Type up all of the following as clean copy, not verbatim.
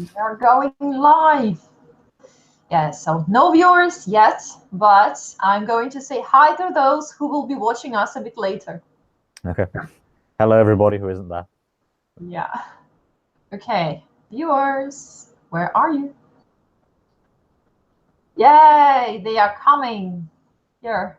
We're going live. Yes, so no viewers yet, but I'm going to say hi to those who will be watching us a bit later. Okay. Hello, everybody who isn't there. Yeah. Okay, viewers, where are you? Yay, they are coming. Here.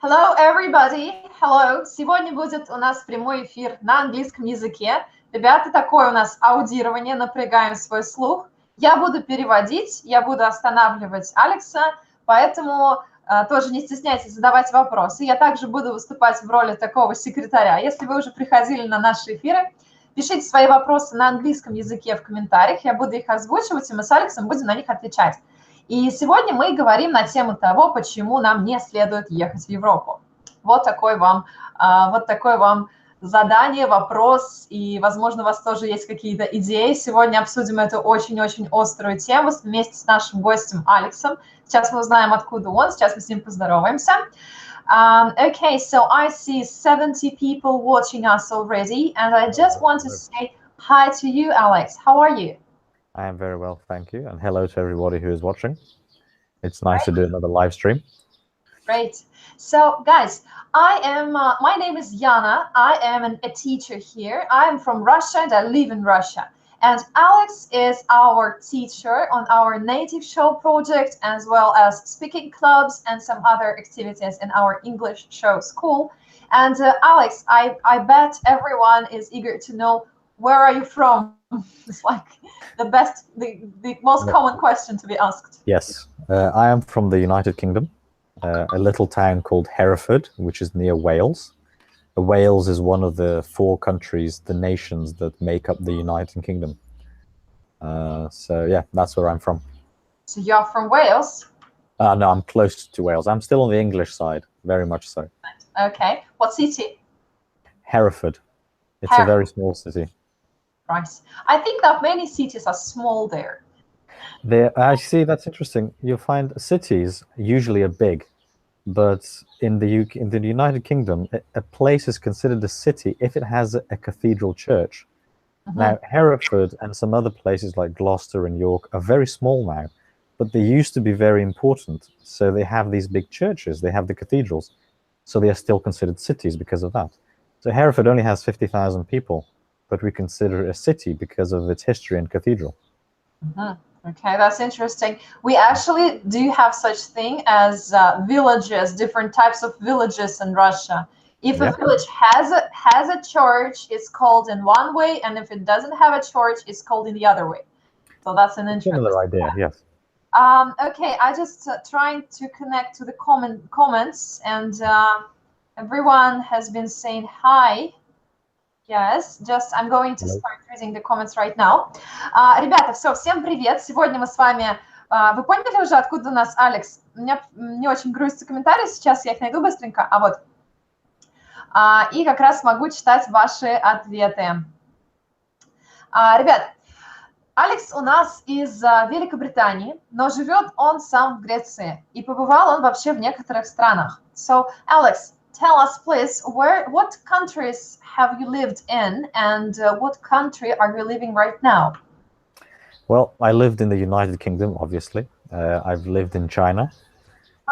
Hello, everybody. Hello. Сегодня будет у нас прямой эфир на английском языке. Ребята, такое у нас аудирование, напрягаем свой слух. Я буду переводить, я буду останавливать Алекса, поэтому тоже не стесняйтесь задавать вопросы. Я также буду выступать в роли такого секретаря. Если вы уже приходили на наши эфиры, пишите свои вопросы на английском языке в комментариях, я буду их озвучивать, и мы с Алексом будем на них отвечать. И сегодня мы говорим на тему того, почему нам не следует ехать в Европу. Вот такое вам задание, вопрос, и, возможно, у вас тоже есть какие-то идеи. Сегодня обсудим эту очень-очень острую тему вместе с нашим гостем Алексом. Сейчас мы узнаем, откуда он, сейчас мы с ним поздороваемся. Okay, so I see 70 people watching us already, and I just want to say hi to you, Alex. How are you? I am very well, thank you. And hello to everybody who is watching. It's nice to do another live stream. Great. So, guys, my name is Yana. I am a teacher here. I am from Russia and I live in Russia. And Alex is our teacher on our native show project, as well as speaking clubs and some other activities in our English show school. And Alex, I bet everyone is eager to know, where are you from? It's like the most common question to be asked. Yes, I am from the United Kingdom, a little town called Hereford, which is near Wales. Wales is one of the 4 countries, the nations that make up the United Kingdom. So yeah, that's where I'm from. So you're from Wales? No, I'm close to Wales. I'm still on the English side, very much so. Okay, what city? Hereford. It's a very small city. Right. I think that many cities are small there. I see, that's interesting. You'll find cities usually are big, but in the United Kingdom, a place is considered a city if it has a cathedral church. Mm-hmm. Now, Hereford and some other places like Gloucester and York are very small now, but they used to be very important. So they have these big churches, they have the cathedrals, so they are still considered cities because of that. So Hereford only has 50,000 people, but we consider it a city because of its history and cathedral. Mm-hmm. Okay, that's interesting. We actually do have such thing as villages, different types of villages in Russia. If a village has a church, it's called in one way, and if it doesn't have a church, it's called in the other way. So that's an interesting similar idea, yes. Okay, I just trying to connect to the comments, and everyone has been saying hi. Yes, just I'm going to start reading the comments right now. Ребята, все, всем привет. Сегодня мы с вами... Вы поняли уже, откуда у нас Алекс? У меня не очень грузятся комментарии, сейчас я их найду быстренько. Вот. И как раз могу читать ваши ответы. Ребят, Алекс у нас из Великобритании, но живет он сам в Греции. И побывал он вообще в некоторых странах. So, Alex, tell us, please, what countries have you lived in, and what country are you living right now? Well, I lived in the United Kingdom, obviously. I've lived in China,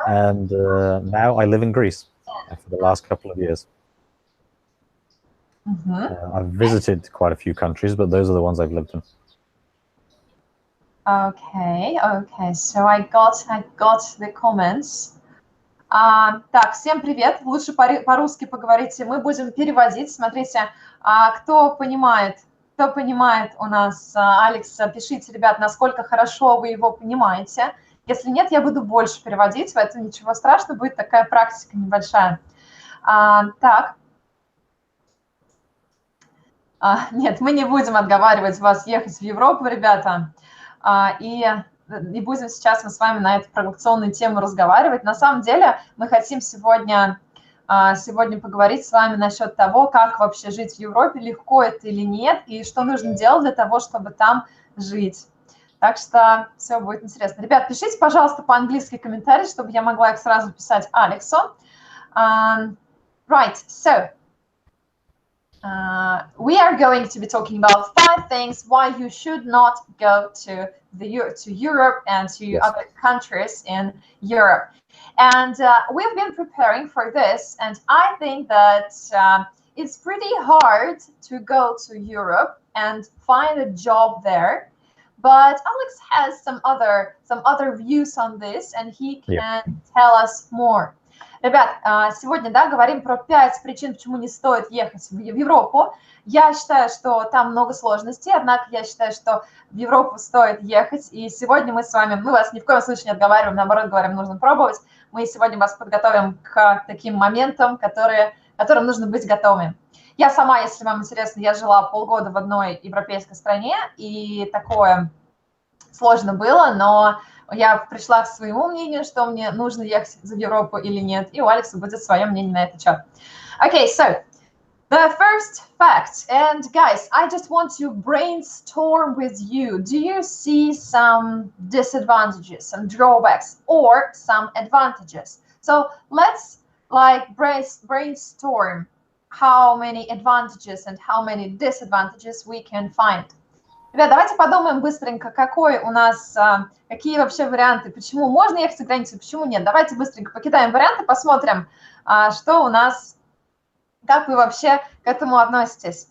and now I live in Greece for the last couple of years. Mm-hmm. I've visited quite a few countries, but those are the ones I've lived in. Okay, so I got the comments. Так, всем привет. Лучше по-русски поговорите. Мы будем переводить. Смотрите, кто понимает у нас Алекса, пишите, ребят, насколько хорошо вы его понимаете. Если нет, я буду больше переводить, поэтому ничего страшного, будет такая практика небольшая. Так. Нет, мы не будем отговаривать вас ехать в Европу, ребята. И будем сейчас мы с вами на эту провокационную тему разговаривать. На самом деле мы хотим сегодня поговорить с вами насчет того, как вообще жить в Европе, легко это или нет, и что нужно делать для того, чтобы там жить. Так что все будет интересно. Ребят, пишите, пожалуйста, по-английски комментарии, чтобы я могла их сразу писать Алексу. Right, so we are going to be talking about 5 things why you should not go to Europe and to other countries in Europe. And we've been preparing for this, and I think that it's pretty hard to go to Europe and find a job there. But Alex has some other views on this, and he can tell us more. Ребят, сегодня, говорим про 5 причин, почему не стоит ехать в Европу. Я считаю, что там много сложностей, однако я считаю, что в Европу стоит ехать. И сегодня мы с вами, мы вас ни в коем случае не отговариваем, наоборот, говорим, нужно пробовать. Мы сегодня вас подготовим к таким моментам, которым нужно быть готовыми. Я сама, если вам интересно, я жила полгода в одной европейской стране, и такое сложно было, но я пришла к своему мнению, что мне нужно ехать в Европу или нет, и у Алекса будет свое мнение на этот счет. Okay, so the first fact, and guys, I just want to brainstorm with you. Do you see some disadvantages, some drawbacks, or some advantages? So let's brainstorm how many advantages and how many disadvantages we can find. Ребят, давайте подумаем быстренько, какие вообще варианты, почему можно ехать за границу, почему нет. Давайте быстренько покидаем варианты, посмотрим, что у нас, как вы вообще к этому относитесь.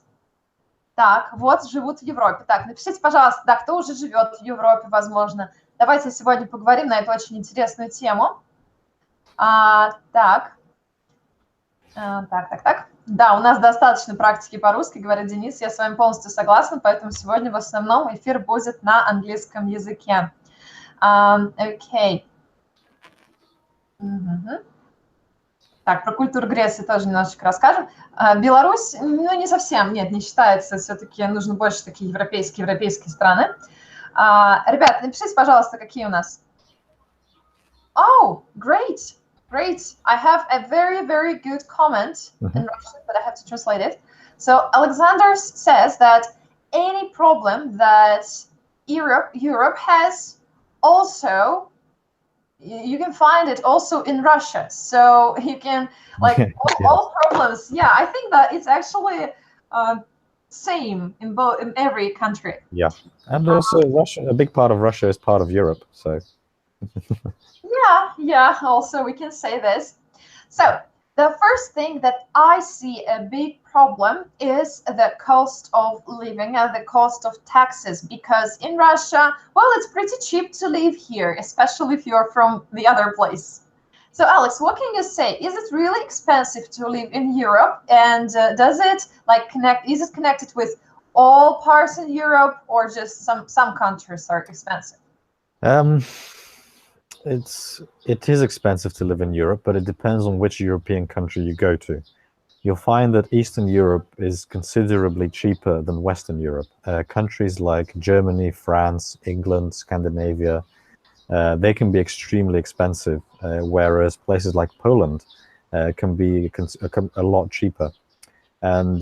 Так, вот живут в Европе. Так, напишите, пожалуйста, кто уже живет в Европе, возможно. Давайте сегодня поговорим на эту очень интересную тему. Так. Да, у нас достаточно практики по-русски, говорит Денис, я с вами полностью согласна, поэтому сегодня в основном эфир будет на английском языке. Окей. Так, про культуру Греции тоже немножечко расскажем. Беларусь, не совсем, нет, не считается, все-таки нужно больше такие европейские страны. Ребята, напишите, пожалуйста, какие у нас. Oh, great. Great. I have a very, very good comment in Russian, but I have to translate it. So Alexander says that any problem that Europe has also, you can find it also in Russia. So you can, all problems. Yeah, I think that it's actually same in every country. Yeah, and also Russia, a big part of Russia is part of Europe, so. Yeah, also we can say this. So the first thing that I see a big problem is the cost of living and the cost of taxes, because in Russia, well, it's pretty cheap to live here, especially if you're from the other place. So Alex, what can you say? Is it really expensive to live in Europe? And does it is it connected with all parts in Europe, or just some countries are expensive? It is expensive to live in Europe, but it depends on which European country you go to. You'll find that Eastern Europe is considerably cheaper than Western Europe. Countries like Germany, France, England, Scandinavia, they can be extremely expensive, whereas places like Poland can be a lot cheaper. And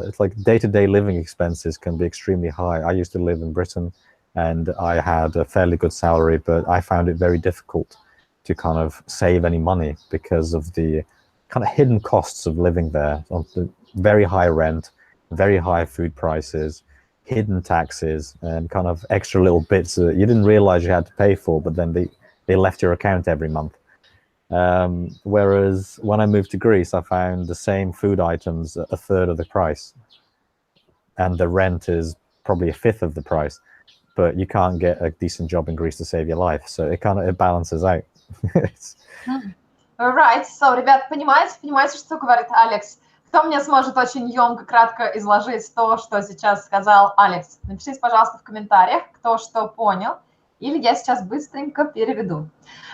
it's like day-to-day living expenses can be extremely high. I used to live in Britain, and I had a fairly good salary, but I found it very difficult to kind of save any money because of the kind of hidden costs of living there, of the very high rent, very high food prices, hidden taxes, and kind of extra little bits that you didn't realize you had to pay for, but then they left your account every month. Whereas when I moved to Greece, I found the same food items at a third of the price, and the rent is probably a fifth of the price. But you can't get a decent job in Greece to save your life, so it balances out. Right. So, ребят, понимаете, что говорит Алекс? Кто мне сможет очень емко, кратко изложить то, что сейчас сказал Алекс? Напишите, пожалуйста, в комментариях, кто что понял, или я сейчас быстренько переведу.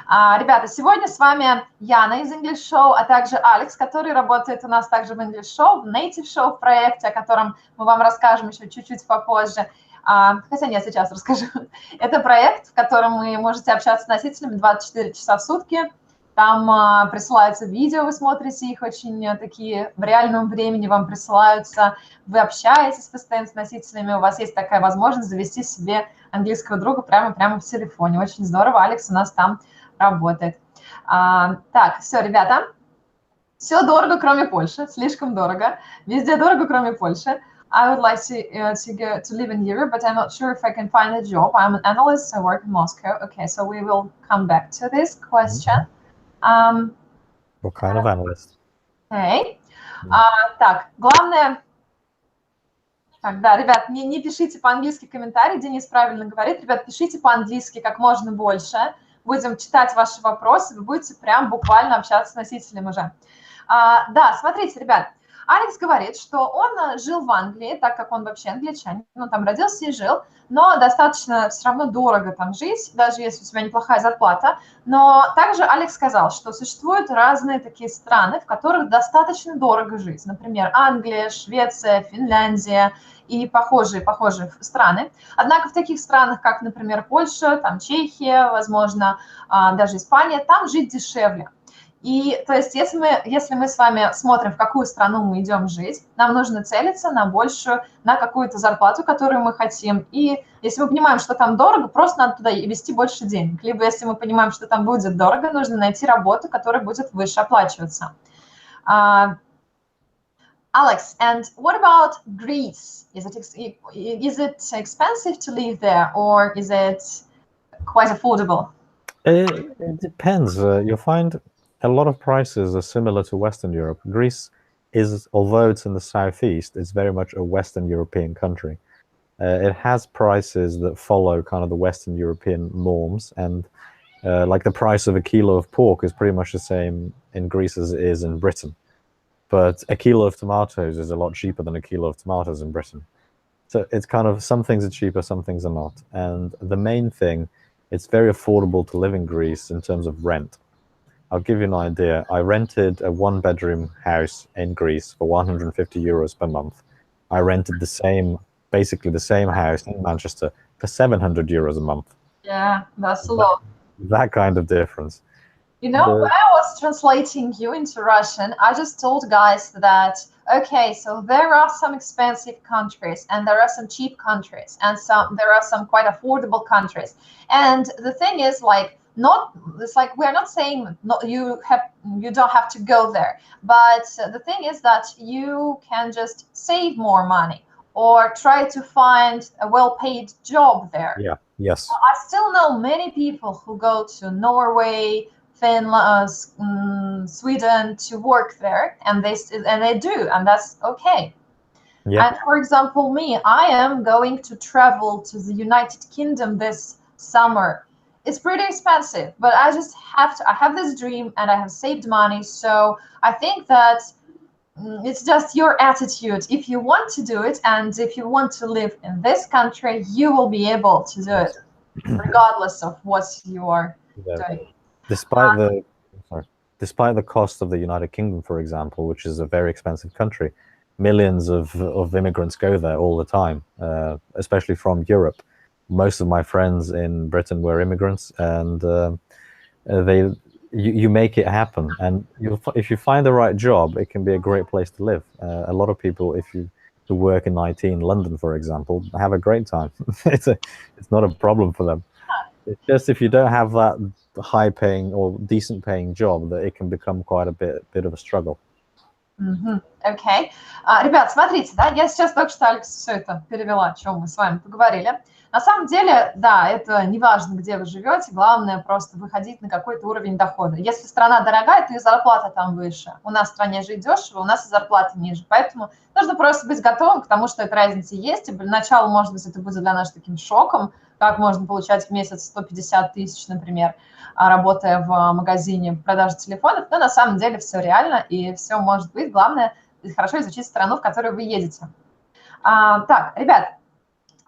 Ребята, сегодня с вами Яна из English Show, а также Алекс, который работает у нас также в English Show, в Native Show проекте, о котором мы вам расскажем еще чуть-чуть попозже. Хотя нет, сейчас расскажу. Это проект, в котором вы можете общаться с носителями 24 часа в сутки. Там присылаются видео, вы смотрите их очень такие в реальном времени, вам присылаются, вы общаетесь постоянно с носителями, у вас есть такая возможность завести себе английского друга прямо в телефоне. Очень здорово, Алекс у нас там работает. Так, все, ребята. Все дорого, кроме Польши, слишком дорого. Везде дорого, кроме Польши. I would like to live in Europe, but I'm not sure if I can find a job. I'm an analyst, so I work in Moscow. Okay, so we will come back to this question. What kind of analyst? Okay. Так, главное... Так, да, ребят, не пишите по-английски комментарии, Денис правильно говорит. Ребят, пишите по-английски как можно больше. Будем читать ваши вопросы, вы будете прям буквально общаться с носителем уже. Да, смотрите, ребят, Алекс говорит, что он жил в Англии, так как он вообще англичанин, он там родился и жил, но достаточно все равно дорого там жить, даже если у тебя неплохая зарплата. Но также Алекс сказал, что существуют разные такие страны, в которых достаточно дорого жить. Например, Англия, Швеция, Финляндия и похожие страны. Однако в таких странах, как, например, Польша, там Чехия, возможно, даже Испания, там жить дешевле. И, то есть, если мы с вами смотрим, в какую страну мы идем жить, нам нужно целиться на большую, на какую-то зарплату, которую мы хотим. И если мы понимаем, что там дорого, просто надо туда вести больше денег. Либо, если мы понимаем, что там будет дорого, нужно найти работу, которая будет выше оплачиваться. Alex, and what about Greece? Is it expensive to live there, or is it quite affordable? It depends. You'll find a lot of prices are similar to Western Europe. Greece is, although it's in the southeast, it's very much a Western European country. It has prices that follow kind of the Western European norms, and like the price of a kilo of pork is pretty much the same in Greece as it is in Britain. But a kilo of tomatoes is a lot cheaper than a kilo of tomatoes in Britain. So it's kind of, some things are cheaper, some things are not. And the main thing, it's very affordable to live in Greece in terms of rent. I'll give you an idea. I rented a one-bedroom house in Greece for 150 euros per month. I rented basically the same house in Manchester for 700 euros a month. Yeah, that's a lot. That kind of difference. You know, when I was translating you into Russian, I just told guys that, okay, so there are some expensive countries and there are some cheap countries and there are some quite affordable countries. And the thing is, like, we're not saying you don't have to go there, but the thing is that you can just save more money or try to find a well-paid job there. Yeah. Yes. I still know many people who go to Norway, Finland, Sweden to work there, and they do, and that's okay. Yeah. And for example, me, I am going to travel to the United Kingdom this summer. It's pretty expensive, but I have this dream and I have saved money. So I think that it's just your attitude. If you want to do it and if you want to live in this country, you will be able to do it regardless of what you are doing. Despite the cost of the United Kingdom, for example, which is a very expensive country, millions of immigrants go there all the time, especially from Europe. Most of my friends in Britain were immigrants, and you make it happen. And if you find the right job, it can be a great place to live. A lot of people, if you work in IT in London, for example, have a great time. It's not a problem for them. It's just if you don't have that high-paying or decent-paying job, that it can become quite a bit of a struggle. Окей. Ребят, смотрите, да, я сейчас только что, Алекс, все это перевела, о чем мы с вами поговорили. На самом деле, да, это не важно, где вы живете, главное просто выходить на какой-то уровень дохода. Если страна дорогая, то и зарплата там выше. У нас в стране жить дешево, у нас и зарплата ниже. Поэтому нужно просто быть готовым к тому, что эта разница есть. И поначалу, может быть, это будет для нас таким шоком, как можно получать в месяц 150 тысяч, например, работая в магазине продажи телефонов. Но на самом деле все реально и все может быть. Главное хорошо изучить страну, в которую вы едете. Так, ребят,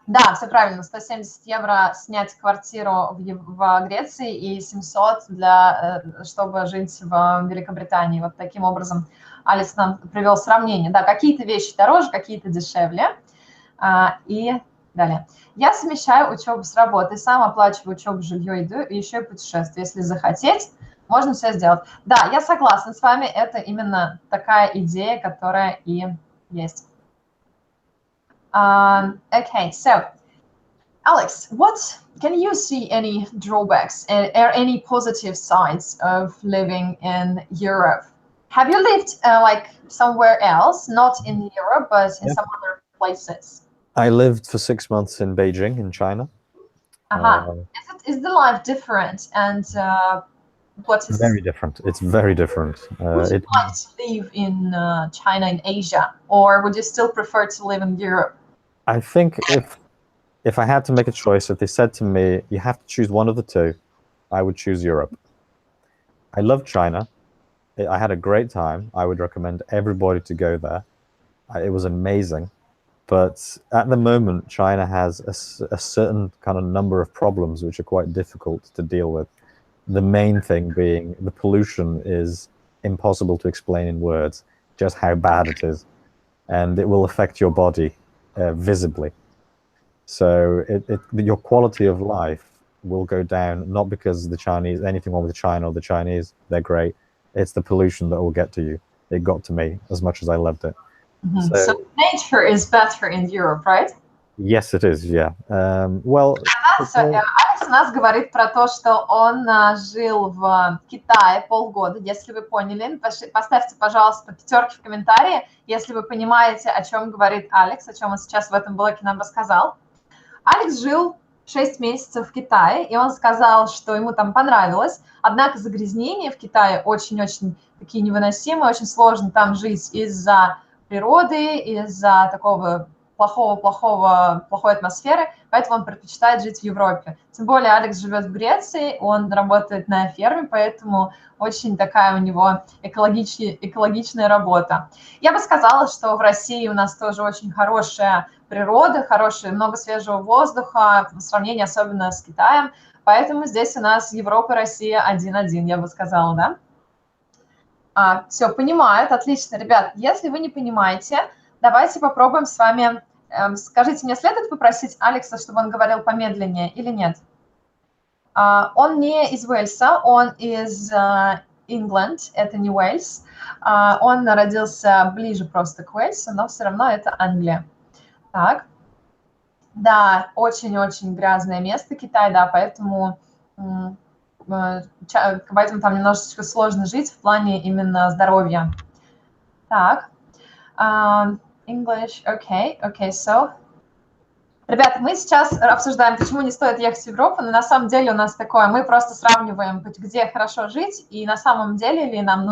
да, все правильно, 170 евро снять квартиру в Греции и 700 чтобы жить в Великобритании. Вот таким образом Алекс нам привел сравнение. Да, какие-то вещи дороже, какие-то дешевле. И далее. Я совмещаю учебу с работой, сам оплачиваю учебу, жилье, еду и еще и путешествия. Если захотеть, можно все сделать. Да, я согласна с вами, это именно такая идея, которая и есть. Okay, so Alex, can you see any drawbacks or any positive sides of living in Europe? Have you lived like somewhere else, not in Europe, but in some other places? I lived for 6 months in Beijing, in China. Is the life different? And what is very different? It's very different. would you like to live in China, in Asia, or would you still prefer to live in Europe? I think if I had to make a choice, if they said to me, you have to choose one of the two, I would choose Europe. I love China. I had a great time. I would recommend everybody to go there. It was amazing. But at the moment, China has a certain kind of number of problems which are quite difficult to deal with. The main thing being the pollution is impossible to explain in words, just how bad it is. And it will affect your body visibly. So your quality of life will go down, not because the Chinese, anything wrong with China or the Chinese, they're great. It's the pollution that will get to you. It got to me as much as I loved it. So nature is better in Europe, right? Yes, it is, yeah. Well, Алекс у нас говорит про то, что он жил в Китае полгода, если вы поняли. Поставьте, пожалуйста, пятерки в комментарии, если вы понимаете, о чем говорит Алекс, о чем он сейчас в этом блоке нам рассказал. Алекс жил 6 месяцев в Китае, и он сказал, что ему там понравилось, однако загрязнения в Китае очень-очень такие невыносимые, очень сложно там жить из-за природы, из-за такого плохой атмосферы, поэтому он предпочитает жить в Европе. Тем более Алекс живет в Греции, он работает на ферме, поэтому очень такая у него экологичная работа. Я бы сказала, что в России у нас тоже очень хорошая природа, много свежего воздуха, в сравнении особенно с Китаем, поэтому здесь у нас Европа и Россия 1-1, я бы сказала, да? Все, понимают, отлично. Ребят, если вы не понимаете, давайте попробуем с вами. Скажите, мне следует попросить Алекса, чтобы он говорил помедленнее или нет? Он не из Уэльса, он из England, это не Уэльс. Он родился ближе просто к Уэльсу, но все равно это Англия. Так. Да, очень-очень грязное место Китай, да, поэтому там немножечко сложно жить в плане именно здоровья. Так. English, okay, so. Ребята, мы сейчас обсуждаем, почему не стоит ехать в Европу, но на самом деле у нас такое, мы просто сравниваем, где хорошо жить, и на самом деле ли нам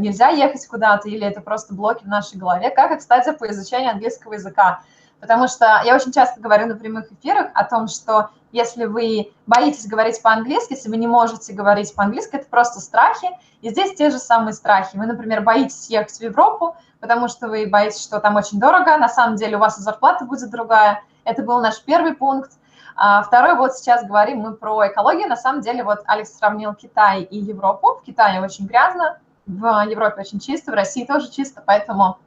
нельзя ехать куда-то, или это просто блоки в нашей голове, как и, кстати, по изучению английского языка. Потому что я очень часто говорю на прямых эфирах о том, что если вы боитесь говорить по-английски, если вы не можете говорить по-английски, это просто страхи. И здесь те же самые страхи. Вы, например, боитесь ехать в Европу, потому что вы боитесь, что там очень дорого. На самом деле у вас и зарплата будет другая. Это был наш первый пункт. Второй, вот сейчас говорим мы про экологию. На самом деле, вот Алекс сравнил Китай и Европу. В Китае очень грязно, в Европе очень чисто, в России тоже чисто, поэтому...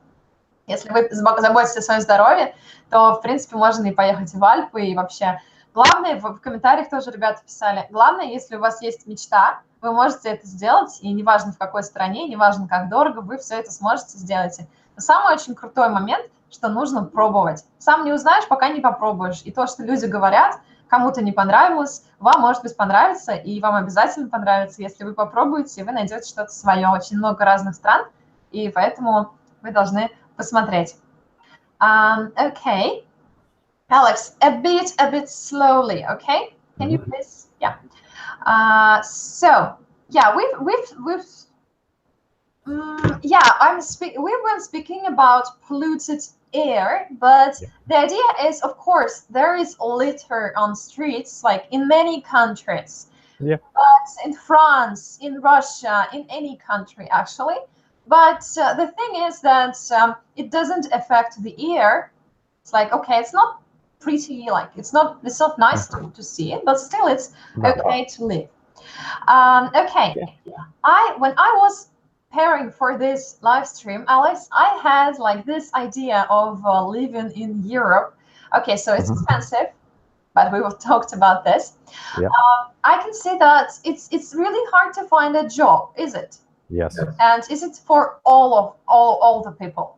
Если вы заботитесь о своем здоровье, то, в принципе, можно и поехать в Альпы, и вообще. Главное, в комментариях тоже ребята писали, главное, если у вас есть мечта, вы можете это сделать, и неважно в какой стране, неважно как дорого, вы все это сможете сделать. Но самый очень крутой момент, что нужно пробовать. Сам не узнаешь, пока не попробуешь. И то, что люди говорят, кому-то не понравилось, вам, может быть, понравится, и вам обязательно понравится, если вы попробуете, и вы найдете что-то свое. Очень много разных стран, и поэтому вы должны посмотреть. Okay. Alex, a bit slowly, okay? Can you please? Yeah. So, yeah, we've been speaking about polluted air, but the idea is, of course, there is litter on streets, like in many countries. Yeah. But in France, in Russia, in any country, actually. But the thing is that it doesn't affect the air. It's like, okay, it's not pretty, like it's not nice to see it, but still it's okay to live. Okay, when I was preparing for this live stream, Alex, I had like this idea of living in Europe. Okay, so it's expensive, but we have talked about this. Yeah. I can see that it's really hard to find a job, is it? Yes. And is it for all the people?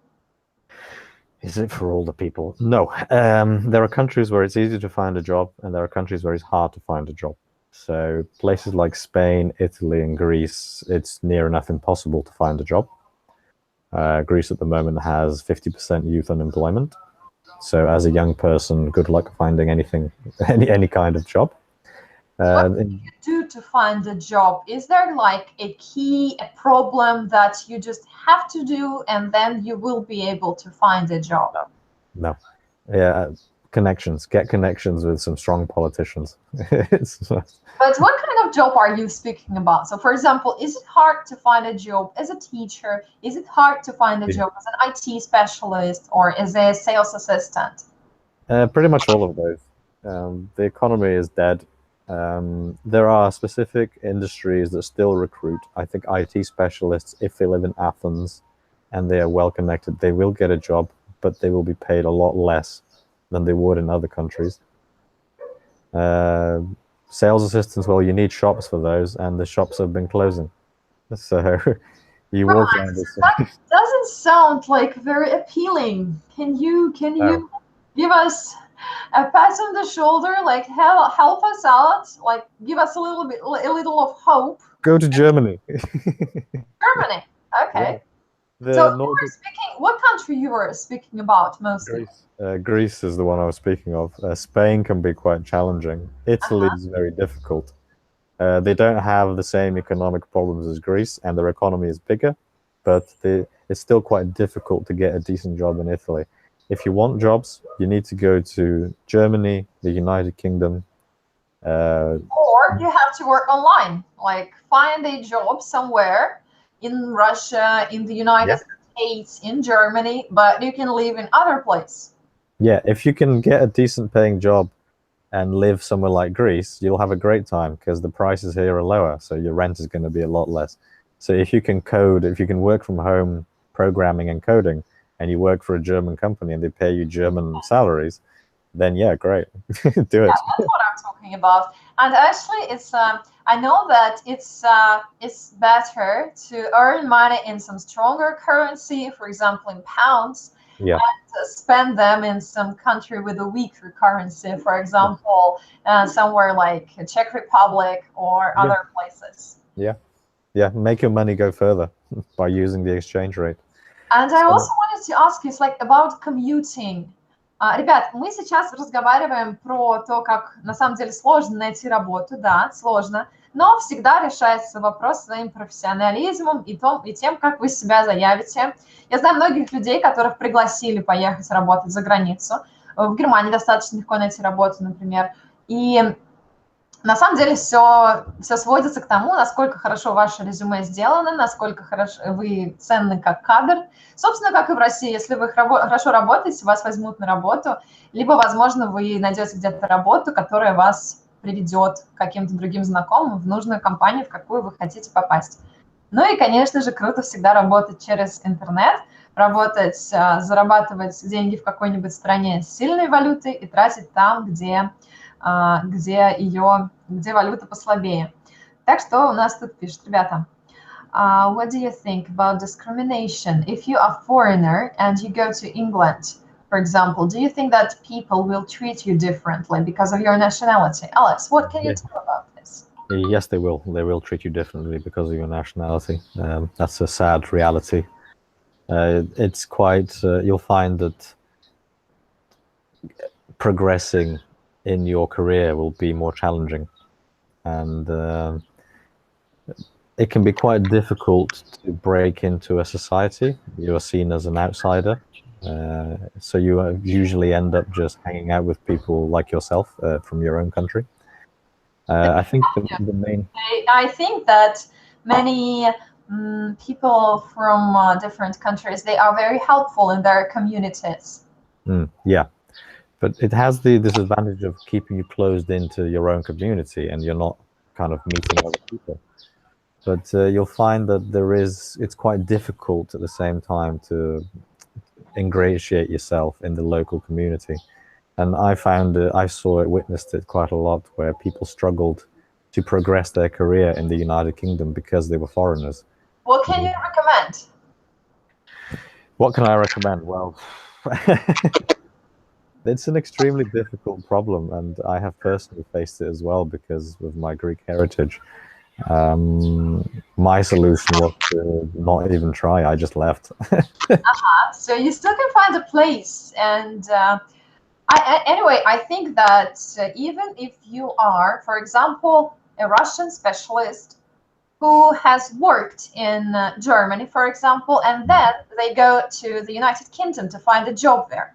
Is it for all the people? No. There are countries where it's easy to find a job, and there are countries where it's hard to find a job. So places like Spain, Italy, and Greece, it's near enough impossible to find a job. Greece at the moment has 50% youth unemployment. So as a young person, good luck finding anything, any kind of job. What do you do to find a job? Is there like a key, a problem that you just have to do and then you will be able to find a job? No. Yeah, connections. Get connections with some strong politicians. But what kind of job are you speaking about? So for example, is it hard to find a job as a teacher? Is it hard to find a job as an IT specialist or as a sales assistant? Pretty much all of those. The economy is dead. There are specific industries that still recruit. I think IT specialists, if they live in Athens and they are well connected, they will get a job, but they will be paid a lot less than they would in other countries. Sales assistants, well, you need shops for those, and the shops have been closing. So you will find this. That doesn't sound like very appealing. Can you give us a pat on the shoulder, like help us out, like give us a little of hope? Go to Germany. Germany, okay. Yeah. So you were speaking, what country you were speaking about mostly? Greece is the one I was speaking of. Spain can be quite challenging. Italy is very difficult. They don't have the same economic problems as Greece, and their economy is bigger, but it's still quite difficult to get a decent job in Italy. If you want jobs, you need to go to Germany, the United Kingdom. Or you have to work online, like find a job somewhere in Russia, in the United States, in Germany, but you can live in other places. Yeah, if you can get a decent paying job and live somewhere like Greece, you'll have a great time because the prices here are lower, so your rent is going to be a lot less. So if you can code, if you can work from home programming and coding, and you work for a German company and they pay you German salaries, then yeah, great. Do it. Yeah, that's what I'm talking about. And actually, it's I know that it's better to earn money in some stronger currency, for example, in pounds, Yeah. and spend them in some country with a weaker currency, for example, somewhere like Czech Republic or other places. Yeah. Yeah, make your money go further by using the exchange rate. And I also wanted to ask you, like about commuting. Ребят, мы сейчас разговариваем про то, как на самом деле сложно найти работу, да, сложно, но всегда решается вопрос своим профессионализмом и тем, как вы себя заявите. Я знаю многих людей, которых пригласили поехать работать за границу. В Германии достаточно легко найти работу, например. И на самом деле все сводится к тому, насколько хорошо ваше резюме сделано, насколько хорошо вы ценны как кадр. Собственно, как и в России, если вы хорошо работаете, вас возьмут на работу, либо, возможно, вы найдете где-то работу, которая вас приведет к каким-то другим знакомым в нужную компанию, в какую вы хотите попасть. Ну и, конечно же, круто всегда работать через интернет, работать, зарабатывать деньги в какой-нибудь стране с сильной валютой и тратить там, где валюта послабее. Так что у нас тут пишут, ребята, what do you think about discrimination? If you are a foreigner and you go to England, for example, do you think that people will treat you differently because of your nationality? Alex, what can you tell about this? Yes, they will. They will treat you differently because of your nationality. That's a sad reality. It's quite, you'll find that progressing in your career will be more challenging, and it can be quite difficult to break into a society. You are seen as an outsider, so you usually end up just hanging out with people like yourself from your own country. I think the main... I think that many people from different countries, they are very helpful in their communities. Yeah. But it has the disadvantage of keeping you closed into your own community, and you're not kind of meeting other people. But you'll find that it's quite difficult at the same time to ingratiate yourself in the local community. And I found witnessed it quite a lot, where people struggled to progress their career in the United Kingdom because they were foreigners. What can you recommend? What can I recommend? Well, It's an extremely difficult problem, and I have personally faced it as well because of my Greek heritage. My solution was to not even try. I just left. So you still can find a place. And anyway, I think that even if you are, for example, a Russian specialist who has worked in Germany, for example, and then they go to the United Kingdom to find a job there,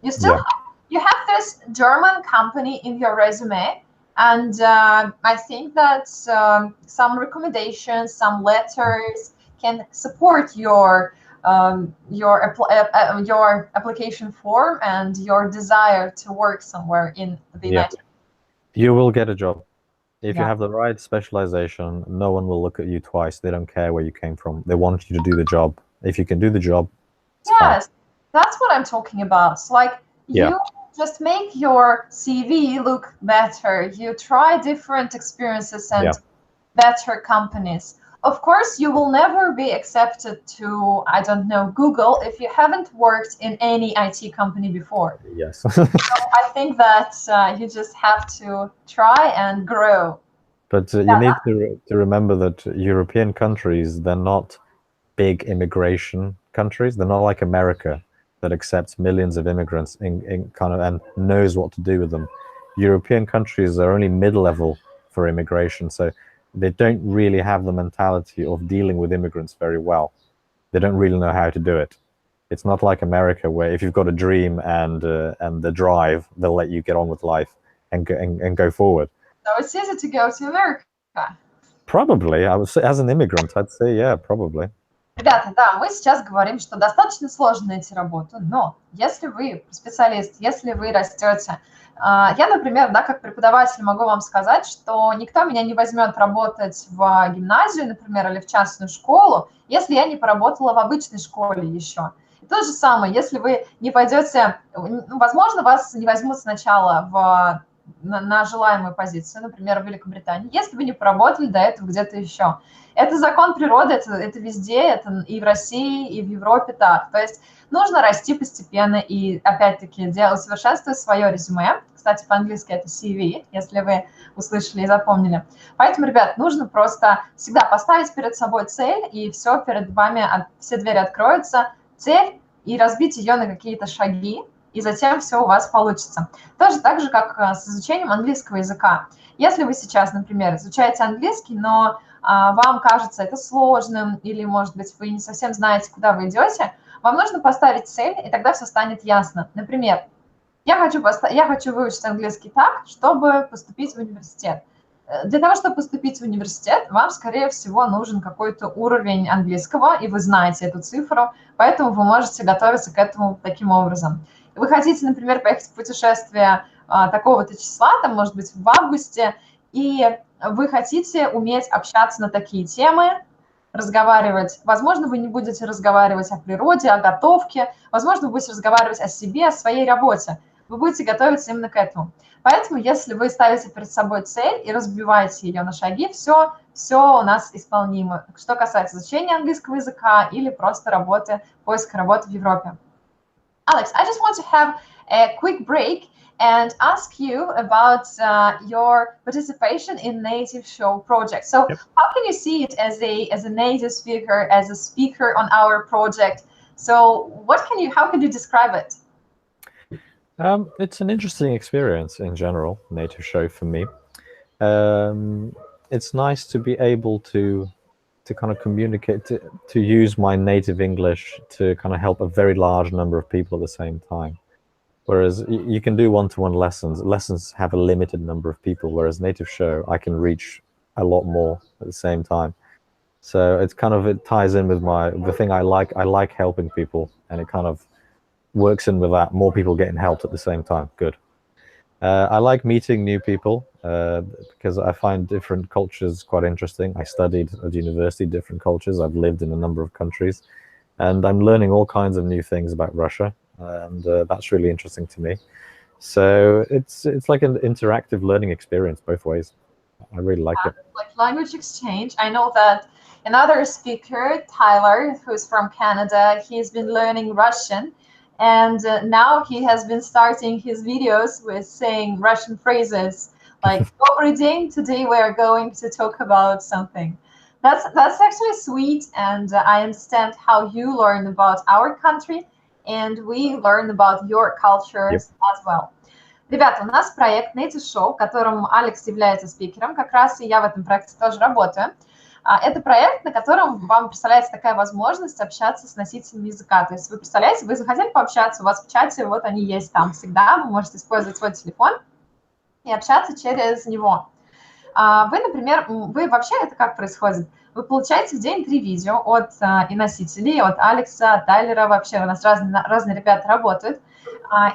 you still Yeah. you have this German company in your resume, and I think that some recommendations, some letters can support your application form and your desire to work somewhere in the Yeah. United. You will get a job. If you Yeah. have the right specialization, no one will look at you twice. They don't care where you came from. They want you to do the job. If you can do the job, it's fine. Yes, that's what I'm talking about. It's like Yeah. you just make your CV look better. You try different experiences and Yeah. better companies. Of course, you will never be accepted to, I don't know, Google if you haven't worked in any IT company before. Yes. I think that you just have to try and grow. But you need to remember that European countries, they're not big immigration countries. They're not like America that accepts millions of immigrants in kind of and knows what to do with them. European countries are only mid-level for immigration, so they don't really have the mentality of dealing with immigrants very well. They don't really know how to do it. It's not like America, where if you've got a dream and the drive, they'll let you get on with life and go forward. So it's easy to go to America. Probably, I would say, as an immigrant, I'd say, yeah, probably. Ребята, да, мы сейчас говорим, что достаточно сложно найти работу, но если вы специалист, если вы растете, я, например, да, как преподаватель могу вам сказать, что никто меня не возьмет работать в гимназию, например, или в частную школу, если я не поработала в обычной школе еще. И то же самое, если вы не пойдете, возможно, вас не возьмут сначала на желаемую позицию, например, в Великобритании, если вы не поработали до этого где-то еще. Это закон природы, это везде, это и в России, и в Европе так. То есть нужно расти постепенно и, опять-таки, усовершенствовать свое резюме. Кстати, по-английски это CV, если вы услышали и запомнили. Поэтому, ребят, нужно просто всегда поставить перед собой цель, и все перед вами, все двери откроются. Цель, и разбить ее на какие-то шаги, и затем все у вас получится. Тоже так же, как с изучением английского языка. Если вы сейчас, например, изучаете английский, но вам кажется это сложным, или, может быть, вы не совсем знаете, куда вы идете, вам нужно поставить цель, и тогда все станет ясно. Например, я хочу выучить английский так, чтобы поступить в университет. Для того, чтобы поступить в университет, вам, скорее всего, нужен какой-то уровень английского, и вы знаете эту цифру, поэтому вы можете готовиться к этому таким образом. Вы хотите, например, поехать в путешествие такого-то числа, там, может быть, в августе, и вы хотите уметь общаться на такие темы, разговаривать. Возможно, вы не будете разговаривать о природе, о готовке, возможно, вы будете разговаривать о себе, о своей работе. Вы будете готовиться именно к этому. Поэтому, если вы ставите перед собой цель и разбиваете ее на шаги, все у нас исполнимо. Что касается изучения английского языка или просто поиска работы в Европе. Alex, I just want to have a quick break and ask you about your participation in Native Show project. So how can you see it as a native speaker, as a speaker on our project? So how can you describe it? It's an interesting experience in general, Native Show for me. It's nice to be able to kind of communicate, to use my native English to kind of help a very large number of people at the same time. Whereas you can do one-to-one lessons. Lessons have a limited number of people, whereas Native Show, I can reach a lot more at the same time. So it ties in with the thing I like. I like helping people, and it kind of works in with that. More people getting helped at the same time. Good. I like meeting new people because I find different cultures quite interesting. I studied at university different cultures. I've lived in a number of countries, and I'm learning all kinds of new things about Russia, and that's really interesting to me. So it's like an interactive learning experience both ways. I really like it. Like language exchange. I know that another speaker, Tyler, who's from Canada, he's been learning Russian. And now he has been starting his videos with saying Russian phrases like "Добрый день, today we are going to talk about something." That's actually sweet, and I understand how you learn about our country, and we learn about your cultures as well. Ребята, у нас проект Native Show, в котором Алекс является спикером, как раз и я в этом проекте тоже работаю. Это проект, на котором вам представляется такая возможность общаться с носителями языка. То есть вы представляете, вы захотели пообщаться, у вас в чате вот они есть там всегда, вы можете использовать свой телефон и общаться через него. Вы, например, вы вообще это как происходит? Вы получаете в день 3 видео от и носителей, от Алекса, Тайлера, вообще у нас разные ребята работают,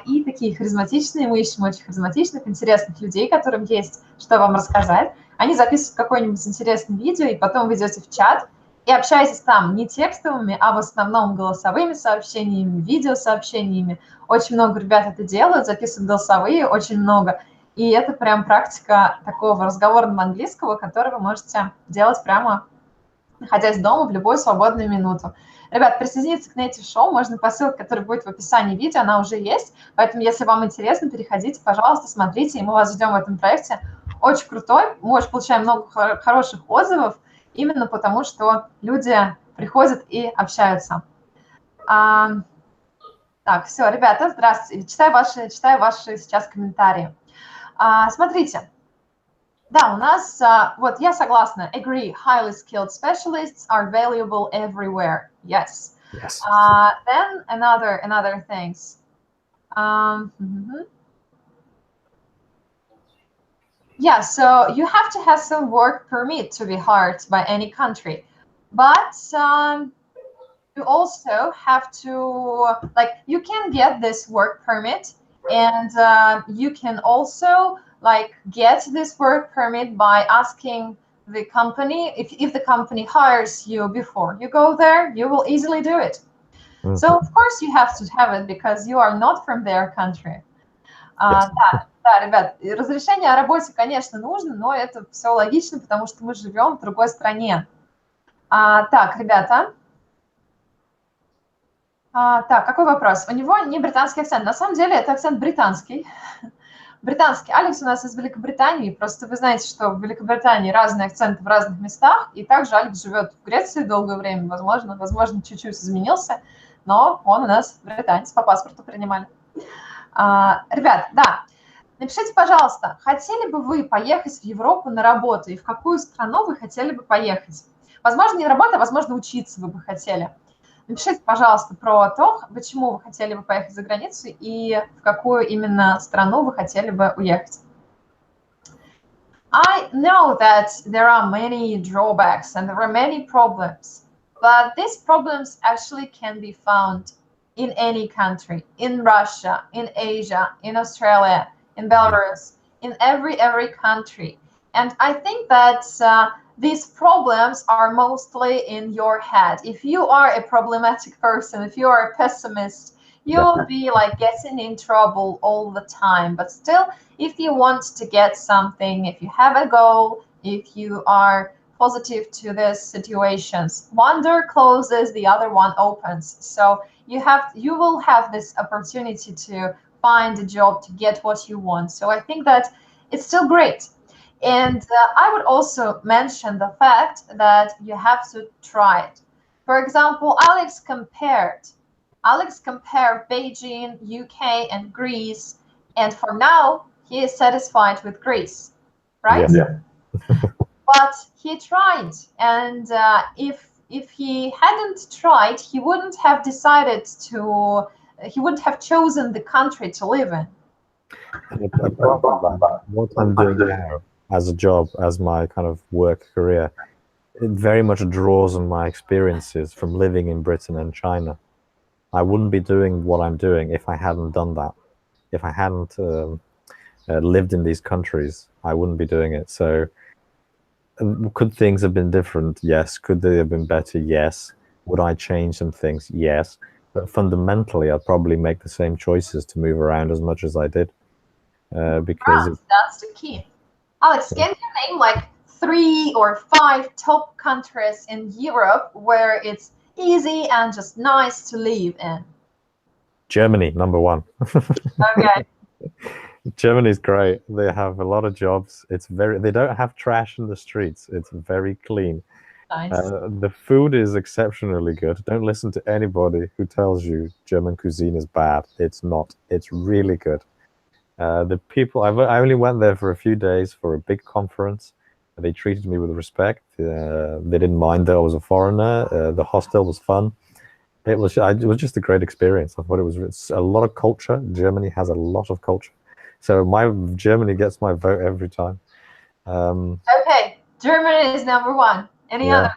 и такие харизматичные, мы ищем очень харизматичных, интересных людей, которым есть что вам рассказать. Они записывают какое-нибудь интересное видео, и потом вы идете в чат и общаетесь там не текстовыми, а в основном голосовыми сообщениями, видеосообщениями. Очень много ребят это делают, записывают голосовые, очень много. И это прям практика такого разговорного английского, который вы можете делать прямо находясь дома в любую свободную минуту. Ребят, присоединиться к Native Show можно по ссылке, которая будет в описании видео, она уже есть. Поэтому, если вам интересно, переходите, пожалуйста, смотрите, и мы вас ждем в этом проекте. Очень крутой, мы очень получаем много хороших отзывов, именно потому что люди приходят и общаются. Так, все, ребята, здравствуйте. Читаю ваши сейчас комментарии. Смотрите. Да, у нас, вот я согласна, agree, highly skilled specialists are valuable everywhere. Yes. Yes. Then another things. Yeah, so you have to have some work permit to be hired by any country, but you also have to, like, you can get this work permit, and you can also like get this work permit by asking the company. If the company hires you before you go there, you will easily do it. So of course you have to have it because you are not from their country. Да, ребят, разрешение о работе, конечно, нужно, но это все логично, потому что мы живем в другой стране. Так, ребята. Так, какой вопрос? У него не британский акцент. На самом деле это акцент британский. Британский. Алекс у нас из Великобритании. Просто вы знаете, что в Великобритании разные акценты в разных местах. И также Алекс живет в Греции долгое время. Возможно, чуть-чуть изменился. Но он у нас британец, по паспорту принимали. Ребят, да. Напишите, пожалуйста, хотели бы вы поехать в Европу на работу? И в какую страну вы хотели бы поехать? Возможно, не на работу, а возможно, учиться вы бы хотели. Напишите, пожалуйста, про то, почему вы хотели бы поехать за границу и в какую именно страну вы хотели бы уехать. I know that there are many drawbacks and there are many problems, but these problems actually can be found in any country, in Russia, in Asia, in Australia, in Belarus, in every country. And I think that these problems are mostly in your head. If you are a problematic person, if you are a pessimist, you will be like getting in trouble all the time. But still, if you want to get something, if you have a goal, if you are positive to these situations, one door closes, the other one opens. So you will have this opportunity to find a job, to get what you want. So I think that it's still great. And I would also mention the fact that you have to try it. For example, Alex compared Beijing, UK, and Greece, and for now he is satisfied with Greece, right? Yeah. But he tried, and if he hadn't tried, he wouldn't have decided to. He wouldn't have chosen the country to live in. What I'm doing now as a job, as my kind of work career, it very much draws on my experiences from living in Britain and China. I wouldn't be doing what I'm doing if I hadn't done that. If I hadn't lived in these countries, I wouldn't be doing it. So could things have been different? Yes. Could they have been better? Yes. Would I change some things? Yes. But fundamentally, I'd probably make the same choices to move around as much as I did. Because that's the key. Alex, can you name like 3 or 5 top countries in Europe where it's easy and just nice to live in? Germany, number one. Okay. Germany's great. They have a lot of jobs. They don't have trash in the streets. It's very clean. Nice. The food is exceptionally good. Don't listen to anybody who tells you German cuisine is bad. It's not. It's really good. The people, I only went there for a few days for a big conference. They treated me with respect. They didn't mind that I was a foreigner. The hostel was fun. It was just a great experience. I thought it's a lot of culture. Germany has a lot of culture. So Germany gets my vote every time. Okay, Germany is number one. Any other?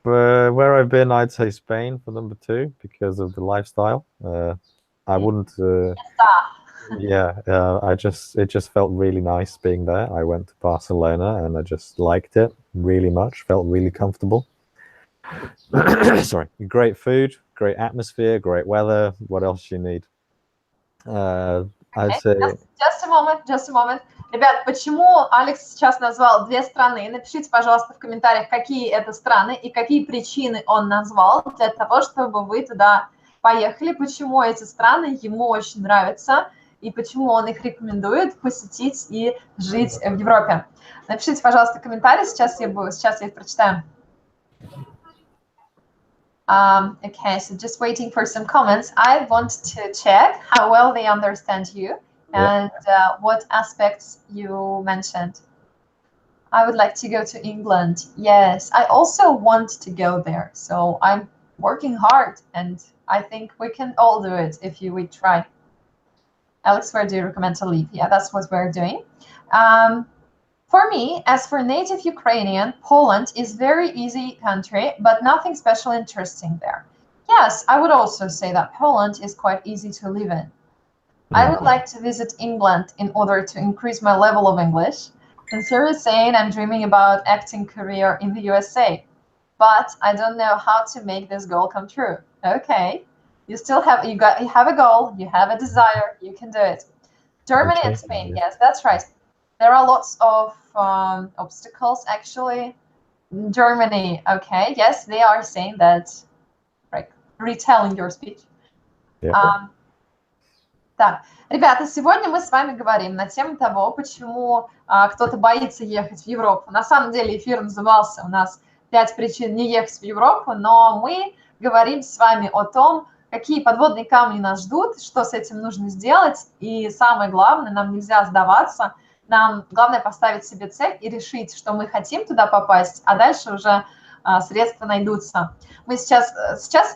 Where I've been, I'd say Spain for number two because of the lifestyle. I wouldn't. It just felt really nice being there. I went to Barcelona and I just liked it really much. Felt really comfortable. Sorry, great food, great atmosphere, great weather. What else do you need? I'd say. Just a moment. Ребят, почему Алекс сейчас назвал две страны? Напишите, пожалуйста, в комментариях, какие это страны и какие причины он назвал для того, чтобы вы туда поехали, почему эти страны ему очень нравятся и почему он их рекомендует посетить и жить в Европе. Напишите, пожалуйста, комментарии, сейчас я их прочитаю. Okay, so just waiting for some comments. I want to check how well they understand you and what aspects you mentioned. I would like to go to England. Yes, I also want to go there. So I'm working hard and I think we can all do it if we try. Alex, where do you recommend to live? Yeah, that's what we're doing. For me, as for native Ukrainian, Poland is very easy country, but nothing special interesting there. Yes, I would also say that Poland is quite easy to live in. I would like to visit England in order to increase my level of English. Sincerely saying, I'm dreaming about acting career in the USA, but I don't know how to make this goal come true. Okay, you have a goal, you have a desire, you can do it. Germany and Spain, yes, that's right. There are lots of obstacles, actually. Germany, okay, yes, they are saying that, like, retelling your speech. Так, ребята, сегодня мы с вами говорим на тему того, почему кто-то боится ехать в Европу. На самом деле эфир назывался у нас «5 причин не ехать в Европу», но мы говорим с вами о том, какие подводные камни нас ждут, что с этим нужно сделать, и самое главное, нам нельзя сдаваться. Нам главное поставить себе цель и решить, что мы хотим туда попасть, а дальше уже средства найдутся. Мы сейчас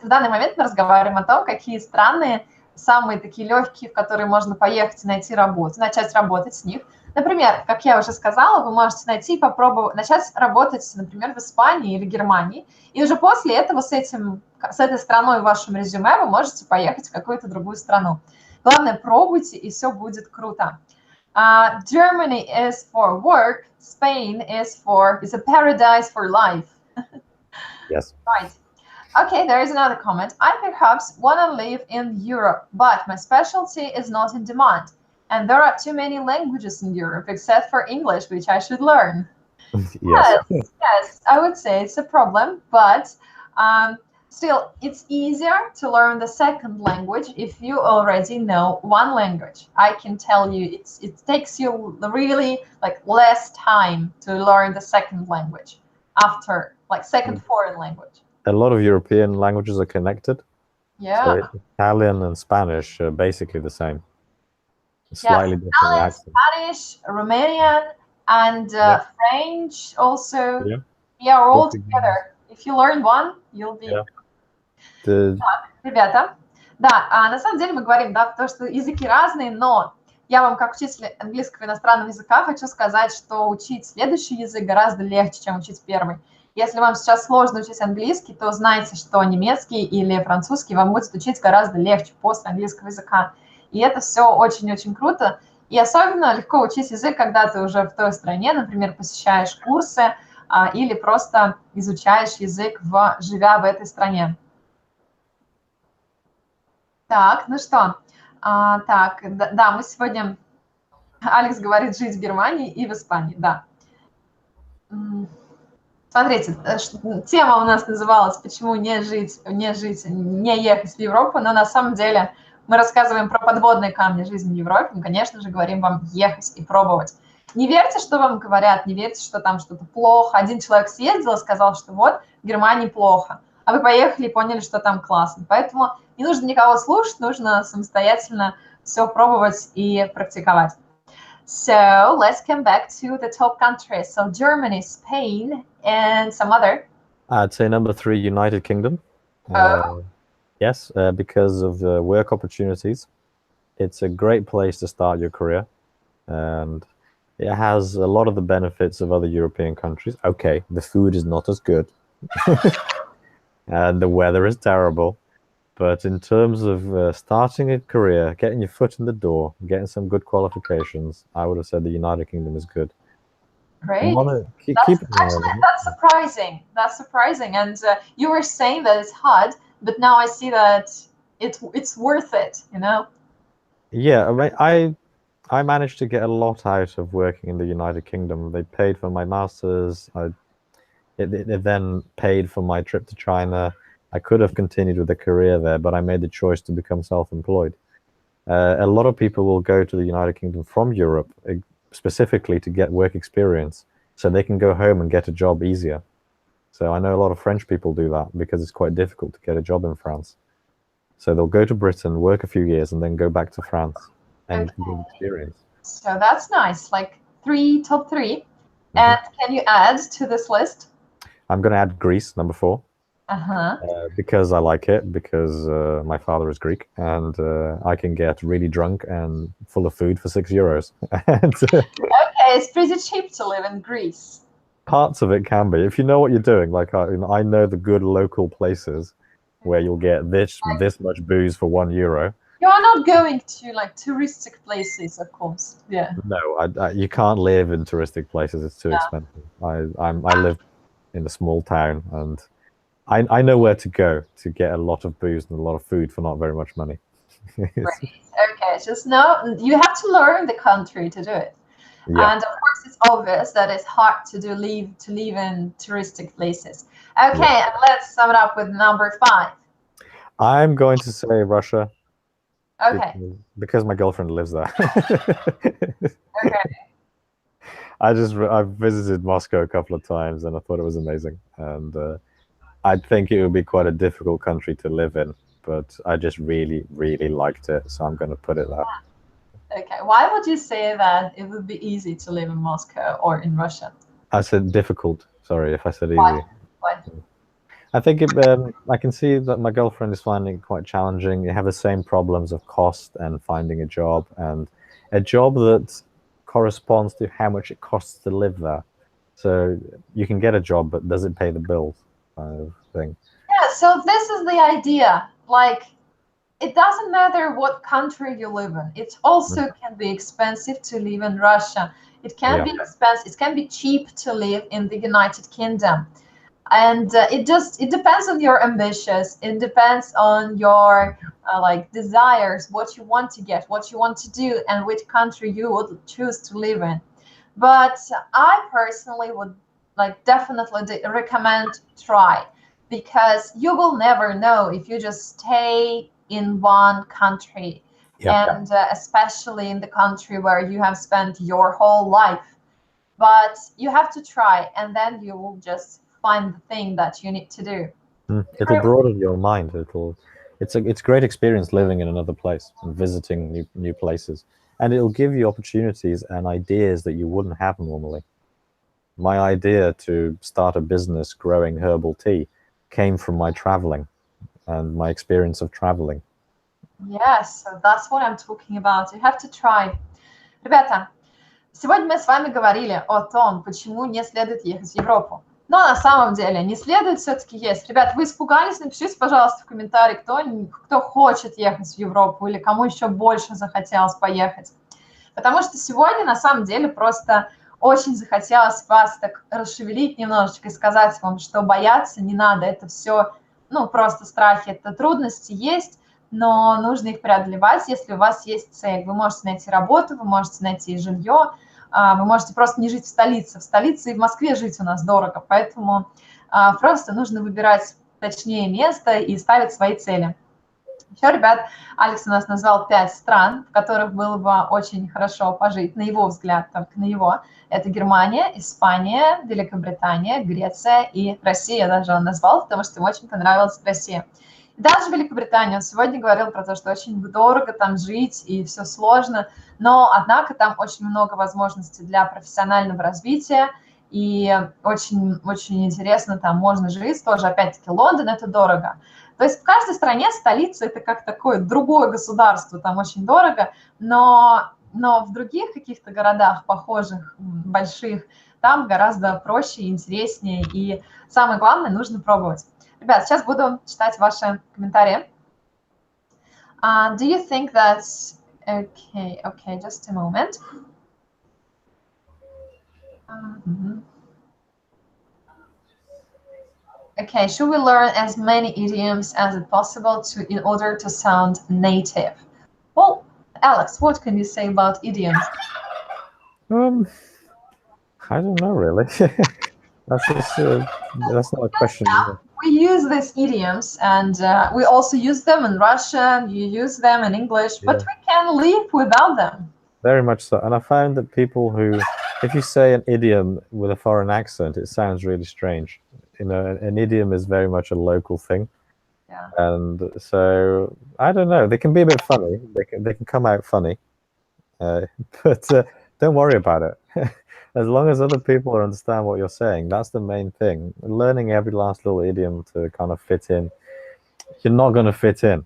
в данный момент мы разговариваем о том, какие страны самые такие легкие, в которые можно поехать и найти работу, начать работать с них. Например, как я уже сказала, вы можете найти и попробовать начать работать, например, в Испании или Германии, и уже после этого с этой страной в вашем резюме вы можете поехать в какую-то другую страну. Главное, пробуйте, и все будет круто. Germany is for work. Spain is a paradise for life. Yes. Right. Okay, there is another comment. I perhaps want to live in Europe, but my specialty is not in demand. And there are too many languages in Europe, except for English, which I should learn. Yes, I would say it's a problem, but still, it's easier to learn the second language if you already know one language. I can tell you it takes you really less time to learn the second language after second foreign language. A lot of European languages are connected. Yeah. So Italian and Spanish are basically the same. Slightly different Italian, accents. Spanish, Romanian, and French also. Yeah. We are all together. If you learn one, you'll be... Так, ребята, да, на самом деле мы говорим, да, то, что языки разные, но я вам, как учитель английского иностранного языка, хочу сказать, что учить следующий язык гораздо легче, чем учить первый. Если вам сейчас сложно учить английский, то знайте, что немецкий или французский вам будет учить гораздо легче после английского языка. И это все очень-очень круто. И особенно легко учить язык, когда ты уже в той стране, например, посещаешь курсы или просто изучаешь язык, живя в этой стране. Так, ну что, так, да, мы сегодня, Алекс говорит, жить в Германии и в Испании, да. Смотрите, тема у нас называлась «Почему не ехать в Европу», но на самом деле мы рассказываем про подводные камни жизни в Европе, мы, конечно же, говорим вам ехать и пробовать. Не верьте, что вам говорят, не верьте, что там что-то плохо. Один человек съездил и сказал, что вот, в Германии плохо, а вы поехали и поняли, что там классно. Поэтому не нужно никого слушать, нужно самостоятельно все пробовать и практиковать. So let's come back to the top countries. So Germany, Spain, and some other. I'd say number 3, United Kingdom. Yes, because of the work opportunities. It's a great place to start your career, and it has a lot of the benefits of other European countries. Okay, the food is not as good, and the weather is terrible. But in terms of starting a career, getting your foot in the door, getting some good qualifications, I would have said the United Kingdom is good. Great. That's surprising. That's surprising. And you were saying that it's hard, but now I see that it's worth it, you know? Yeah, I managed to get a lot out of working in the United Kingdom. They paid for my master's. It then paid for my trip to China. I could have continued with a career there, but I made the choice to become self-employed. A lot of people will go to the United Kingdom from Europe specifically to get work experience, so they can go home and get a job easier. So I know a lot of French people do that because it's quite difficult to get a job in France. So they'll go to Britain, work a few years, and then go back to France and get experience. So that's nice, like top three. Mm-hmm. And can you add to this list? I'm going to add Greece, number 4. Because I like it, because my father is Greek, and I can get really drunk and full of food for €6. Okay, it's pretty cheap to live in Greece. Parts of it can be, if you know what you're doing. Like I know the good local places where you'll get this much booze for €1. You are not going to like touristic places, of course. Yeah. No, you can't live in touristic places. It's too expensive. I live in a small town, and I know where to go to get a lot of booze and a lot of food for not very much money. Right. Okay, just know you have to learn the country to do it. Yeah. And of course, it's obvious that it's hard to live in touristic places. Okay, and let's sum it up with number 5. I'm going to say Russia. Okay. Because my girlfriend lives there. Okay. I've visited Moscow a couple of times, and I thought it was amazing. And I think it would be quite a difficult country to live in, but I just really, really liked it. So I'm going to put it there. Okay. Why would you say that it would be easy to live in Moscow or in Russia? I said difficult. Sorry if I said easy. Why? I think I can see that my girlfriend is finding it quite challenging. You have the same problems of cost and finding a job, and a job that corresponds to how much it costs to live there. So you can get a job, but does it pay the bills? Kind of thing. Yeah, so this is the idea. Like, it doesn't matter what country you live in. It also can be expensive to live in Russia. It can be expensive. It can be cheap to live in the United Kingdom. And it depends on your ambitions. It depends on your desires, what you want to get, what you want to do, and which country you would choose to live in. But I personally would definitely recommend try, because you will never know if you just stay in one country, and especially in the country where you have spent your whole life. But you have to try, and then you will just find the thing that you need to do. It'll broaden your mind. It's a great experience living in another place and visiting new places, and it'll give you opportunities and ideas that you wouldn't have normally. My idea to start a business growing herbal tea came from my traveling and my experience of traveling. Yes, so that's what I'm talking about. You have to try. Ребята, сегодня мы с вами говорили о том, почему не следует ехать в Европу. Но на самом деле не следует все-таки есть. Ребят, вы испугались? Напишите, пожалуйста, в комментарии, кто хочет ехать в Европу или кому еще больше захотелось поехать. Потому что сегодня на самом деле просто очень захотелось вас так расшевелить немножечко и сказать вам, что бояться не надо. Это все, просто страхи, это трудности есть, но нужно их преодолевать, если у вас есть цель. Вы можете найти работу, вы можете найти жилье, Вы можете просто не жить в столице. В столице и в Москве жить у нас дорого, поэтому просто нужно выбирать точнее место и ставить свои цели. Еще, ребят, Алекс у нас назвал 5 стран, в которых было бы очень хорошо пожить, на его взгляд, только на его. Это Германия, Испания, Великобритания, Греция и Россия даже он назвал, потому что ему очень понравилась Россия. И даже Великобритания, он сегодня говорил про то, что очень дорого там жить и все сложно, но, однако, там очень много возможностей для профессионального развития, и очень интересно там можно жить, тоже, опять-таки, Лондон – это дорого. То есть в каждой стране столица – это как такое другое государство, там очень дорого, но в других каких-то городах, похожих, больших, там гораздо проще, интереснее, и самое главное, нужно пробовать. Ребят, сейчас буду читать ваши комментарии. Do you think that's okay? Okay, just a moment. Okay, should we learn as many idioms as possible in order to sound native? Well, Alex, what can you say about idioms? I don't know really. That's not a question. We use these idioms, and we also use them in Russian. You use them in English, but we can live without them. Very much so. And I found that people who, if you say an idiom with a foreign accent, it sounds really strange. You know, an idiom is very much a local thing. Yeah. And so, I don't know, they can be a bit funny. They can come out funny. But don't worry about it. As long as other people understand what you're saying, that's the main thing. Learning every last little idiom to kind of fit in, you're not going to fit in.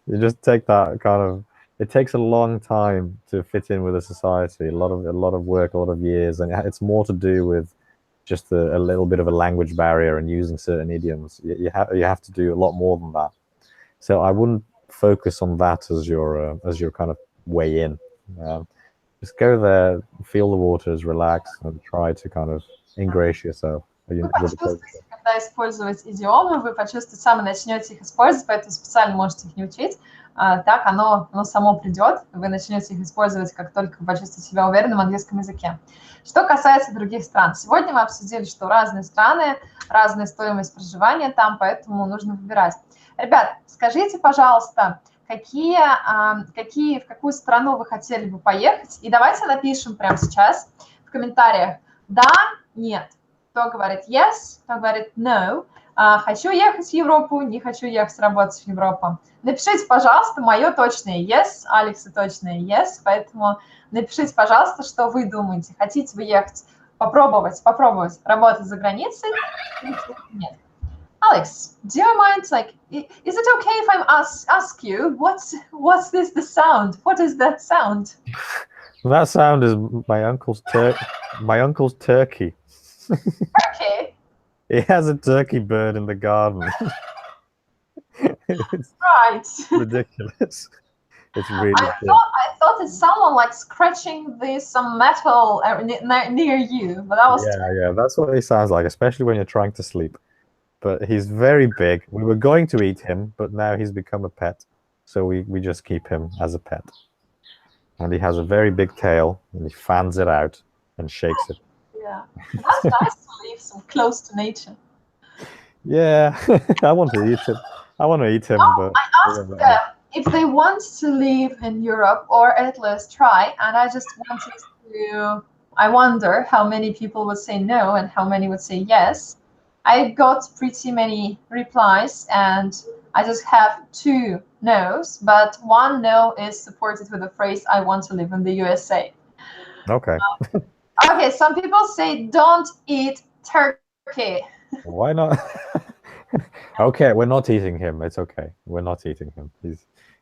You just take that kind of, it takes a long time to fit in with a society, a lot of work, a lot of years, and it's more to do with just a little bit of a language barrier and using certain idioms. You have to do a lot more than that. So I wouldn't focus on that as your kind of way in. Just go there, feel the waters, relax, and try to kind of ingratiate yourself. Вы почувствуете, когда использовать идиомы, вы почувствуете, сами начнете их использовать, поэтому специально можете их не учить. Так оно само придет, вы начнете их использовать, как только вы почувствуете себя уверенным в английском языке. Что касается других стран, сегодня мы обсудили, что разные страны, разная стоимость проживания там, поэтому нужно выбирать. Ребят, скажите, пожалуйста, в какую страну вы хотели бы поехать, и давайте напишем прямо сейчас в комментариях «да», «нет». Кто говорит yes, кто говорит no. Хочу ехать в Европу, не хочу ехать работать в Европу. Напишите, пожалуйста, мое точное yes, Алекса точное yes, поэтому напишите, пожалуйста, что вы думаете. Хотите вы ехать, попробовать работать за границей или нет? Alex, do you mind, like, is it okay if I ask you, what's this, the sound? What is that sound? That sound is my uncle's turkey. Turkey? He has a turkey bird in the garden. It's right. ridiculous. It's really I thought it's someone like scratching some metal near you, but that was yeah, that's what he sounds like, especially when you're trying to sleep. But he's very big. We were going to eat him, but now he's become a pet, so we just keep him as a pet. And he has a very big tail, and he fans it out and shakes it. Yeah, that's nice to live so close to nature. Yeah, I want to eat him. But I asked them if they want to live in Europe or at least try, and I just wanted to. I wonder how many people would say no and how many would say yes. I got pretty many replies, and I just have 2 no's, but 1 no is supported with the phrase "I want to live in the USA." Okay. Okay, some people say don't eat turkey. Why not? Okay, we're not eating him. It's okay. We're not eating him.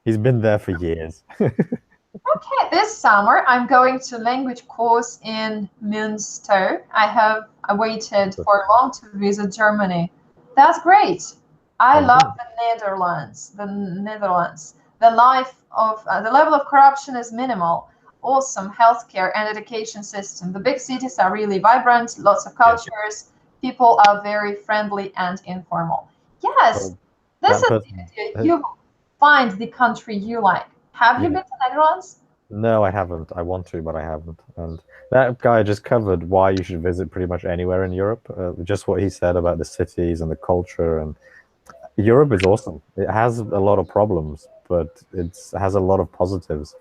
He's been there for years. Okay, this summer I'm going to language course in Münster. I waited for long to visit Germany. That's great. I love the Netherlands. The level of corruption is minimal. Awesome healthcare and education system. The big cities are really vibrant, lots of cultures. People are very friendly and informal. Yes, this is the idea. You find the country you like. Have you been to Netherlands? No, I haven't. I want to, but I haven't. And that guy just covered why you should visit pretty much anywhere in Europe. Just what he said about the cities and the culture. And Europe is awesome. It has a lot of problems, but it has a lot of positives.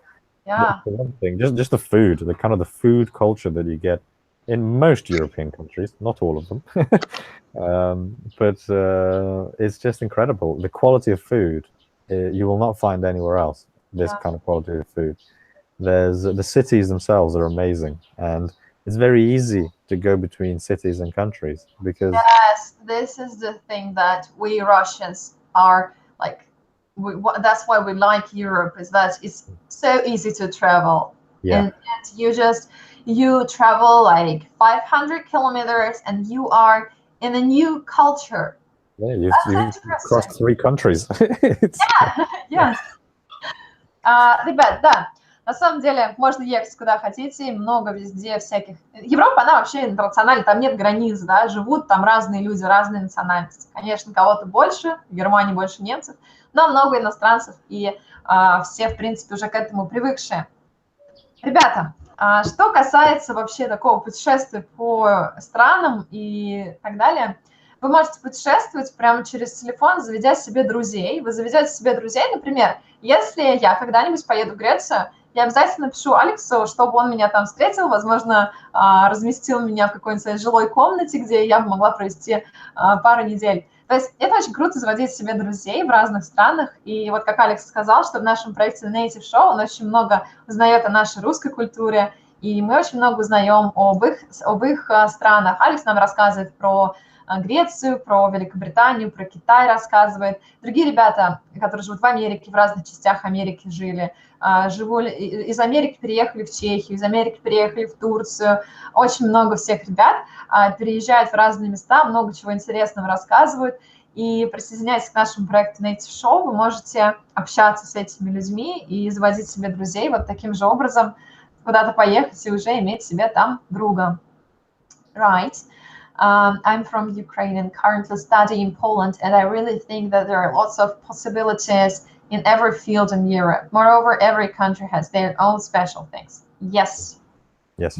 Yeah. For one thing, just the food, the kind of the food culture that you get in most European countries, not all of them, but it's just incredible. The quality of food, you will not find anywhere else. This Yeah. kind of quality of food. There's the cities themselves are amazing, and it's very easy to go between cities and countries because Yes, this is the thing that we Russians are like. That's why we like Europe, is that it's so easy to travel. yeah, And you travel like 500 kilometers and you are in a new culture. yeah, That's you've interesting. crossed 3 countries. It's, Yes. Ребят, да, на самом деле можно ехать куда хотите, много везде всяких. Европа, она вообще интернациональна, там нет границ, да, живут там разные люди, разные национальности. Конечно, кого-то больше, в Германии больше немцев, но много иностранцев, и все, в принципе, уже к этому привыкшие. Ребята, что касается вообще такого путешествия по странам и так далее, вы можете путешествовать прямо через телефон, заведя себе друзей. Вы заведете себе друзей, например, если я когда-нибудь поеду в Грецию, я обязательно напишу Алексу, чтобы он меня там встретил, возможно, разместил меня в какой-нибудь своей жилой комнате, где я бы могла провести пару недель. То есть это очень круто заводить себе друзей в разных странах. И вот как Алекс сказал, что в нашем проекте Native Show он очень много узнает о нашей русской культуре, и мы очень много узнаем об их странах. Алекс нам рассказывает про Грецию, про Великобританию, про Китай рассказывает. Другие ребята, которые живут в Америке, в разных частях Америки жили, из Америки переехали в Чехию, из Америки переехали в Турцию. Очень много всех ребят переезжают в разные места, много чего интересного рассказывают. И присоединяясь к нашему проекту Native Show, вы можете общаться с этими людьми и заводить себе друзей вот таким же образом, куда-то поехать и уже иметь себе там друга. Right. I'm from Ukraine and currently study in Poland, and I really think that there are lots of possibilities in every field in Europe. Moreover, every country has their own special things. Yes. yes.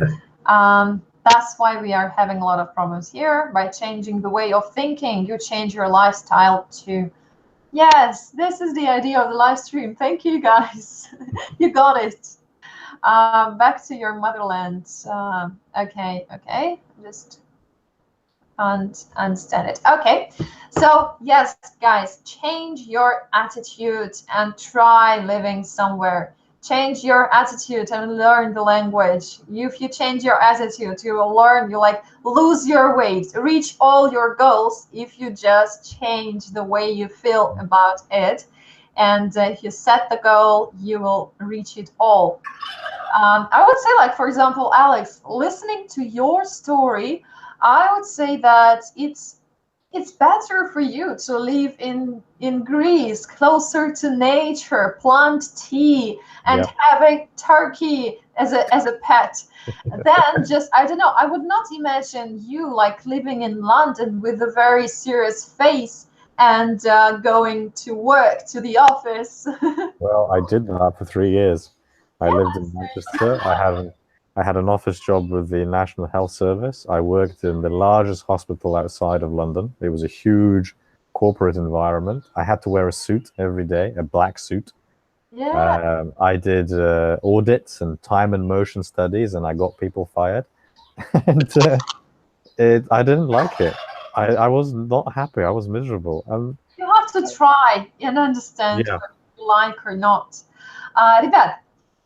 That's why we are having a lot of problems here. By changing the way of thinking, you change your lifestyle too. Yes, this is the idea of the live stream. Thank you, guys. You got it. Back to your motherland. Okay. Just understand it. Okay, so yes, guys, change your attitude and try living somewhere. Change your attitude and learn the language. If you change your attitude, you will learn, you like lose your weight, reach all your goals if you just change the way you feel about it. And if you set the goal, you will reach it all. I would say, like, for example, Alex, listening to your story, I would say that it's better for you to live in Greece, closer to nature, plant tea, and have a turkey as a pet. Then just, I don't know, I would not imagine you like living in London with a very serious face and going to work, to the office. Well, I did that for 3 years. I lived in Manchester. I had an office job with the National Health Service. I worked in the largest hospital outside of London. It was a huge corporate environment. I had to wear a suit every day, a black suit. Yeah. I did audits and time and motion studies, and I got people fired. And I didn't like it. I was not happy. I was miserable. You have to try and understand what you like or not. Ребят,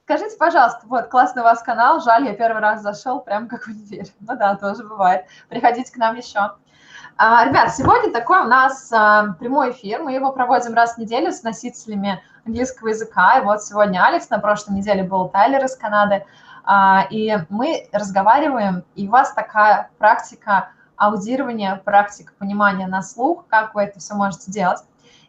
скажите, пожалуйста, вот, классный у вас канал, жаль, я первый раз зашел, прям как универ. Ну да, тоже бывает. Приходите к нам еще. Ребят, сегодня такой у нас прямой эфир, мы его проводим раз в неделю с носителями английского языка. И вот сегодня Алекс, на прошлой неделе был Тайлер из Канады. И мы разговариваем, и у вас такая практика аудирования, практика понимания на слух, как вы это все можете делать.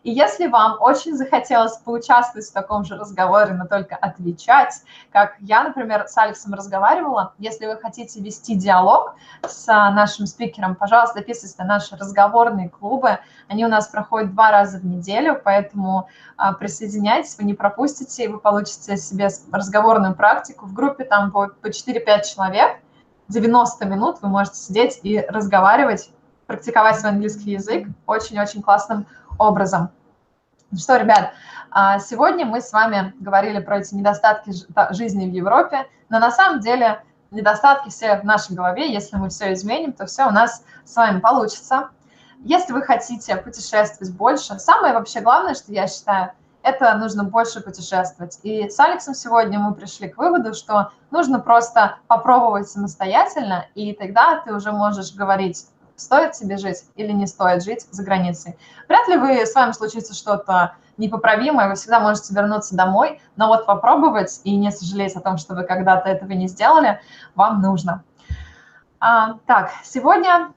И если вам очень захотелось поучаствовать в таком же разговоре, но только отвечать, как я, например, с Алексом разговаривала, если вы хотите вести диалог с нашим спикером, пожалуйста, записывайтесь на наши разговорные клубы. Они у нас проходят 2 раза в неделю, поэтому присоединяйтесь, вы не пропустите, и вы получите себе разговорную практику. В группе там по 4-5 человек, 90 минут вы можете сидеть и разговаривать, практиковать свой английский язык очень-очень классным образом. Ну что, ребят, сегодня мы с вами говорили про эти недостатки жизни в Европе, но на самом деле недостатки все в нашей голове. Если мы все изменим, то все у нас с вами получится. Если вы хотите путешествовать больше, самое вообще главное, что я считаю, это нужно больше путешествовать. И с Алексом сегодня мы пришли к выводу, что нужно просто попробовать самостоятельно, и тогда ты уже можешь говорить, стоит тебе жить или не стоит жить за границей. Вряд ли с вами случится что-то непоправимое, вы всегда можете вернуться домой, но вот попробовать и не сожалеть о том, что вы когда-то этого не сделали, вам нужно. Так, сегодня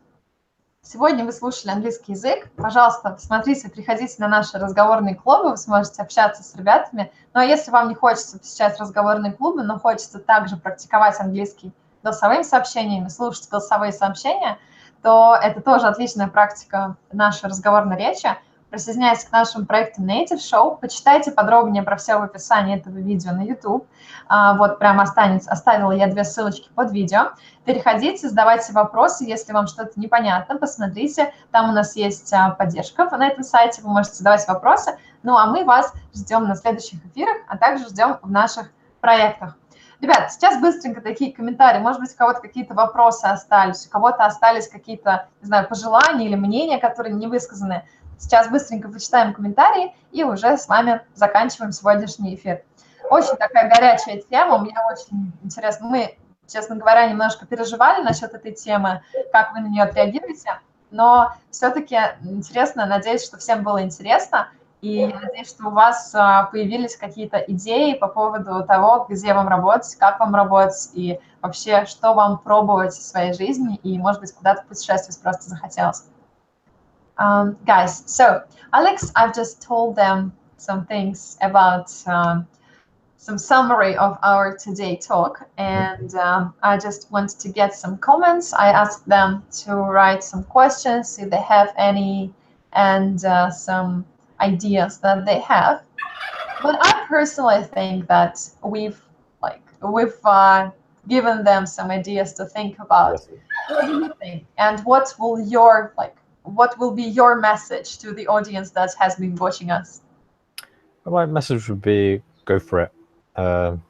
вы слушали английский язык. Пожалуйста, смотрите, приходите на наши разговорные клубы, вы сможете общаться с ребятами. Ну а если вам не хочется посещать разговорные клубы, но хочется также практиковать английский голосовыми сообщениями, слушать голосовые сообщения, то это тоже отличная практика нашей разговорной речи. Присоединяйтесь к нашему проекту Native Show, почитайте подробнее про все в описании этого видео на YouTube. Вот прямо оставила я 2 ссылочки под видео. Переходите, задавайте вопросы, если вам что-то непонятно, посмотрите. Там у нас есть поддержка на этом сайте, вы можете задавать вопросы. Ну а мы вас ждем на следующих эфирах, а также ждем в наших проектах. Ребят, сейчас быстренько такие комментарии. Может быть, у кого-то какие-то вопросы остались, у кого-то остались какие-то, не знаю, пожелания или мнения, которые не высказаны. Сейчас быстренько почитаем комментарии и уже с вами заканчиваем сегодняшний эфир. Очень такая горячая тема, мне очень интересно. Мы, честно говоря, немножко переживали насчет этой темы, как вы на нее отреагируете, но все-таки интересно, надеюсь, что всем было интересно. И я надеюсь, что у вас появились какие-то идеи по поводу того, где вам работать, как вам работать и вообще, что вам пробовать в своей жизни, и, может быть, куда-то путешествовать просто захотелось. Guys, so Alex, I've just told them some things about some summary of our today talk, and I just wanted to get some comments. I asked them to write some questions if they have any, and some ideas that they have. But I personally think that we've given them some ideas to think about. Yes. What do you think? And what will be your message to the audience that has been watching us? My message would be, go for it.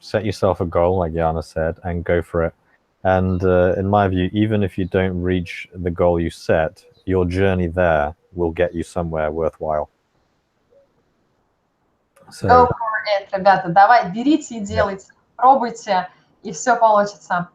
Set yourself a goal, like Jana said, and go for it. And in my view, even if you don't reach the goal you set, your journey there will get you somewhere worthwhile. So, go for it, ребята. Давай, берите и делайте. Пробуйте, и все получится.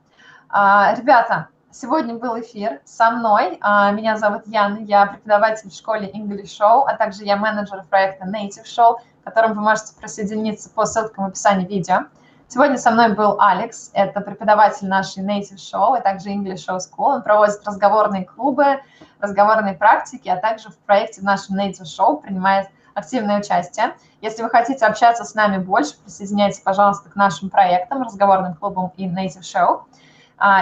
Ребята, сегодня был эфир со мной. Меня зовут Яна, я преподаватель в школе English Show, а также я менеджер проекта Native Show, к которому вы можете присоединиться по ссылкам в описании видео. Сегодня со мной был Алекс, это преподаватель нашей Native Show, а также English Show School. Он проводит разговорные клубы, разговорные практики, а также в проекте в нашем Native Show принимает активное участие. Если вы хотите общаться с нами больше, присоединяйтесь, пожалуйста, к нашим проектам, разговорным клубам и Native Show.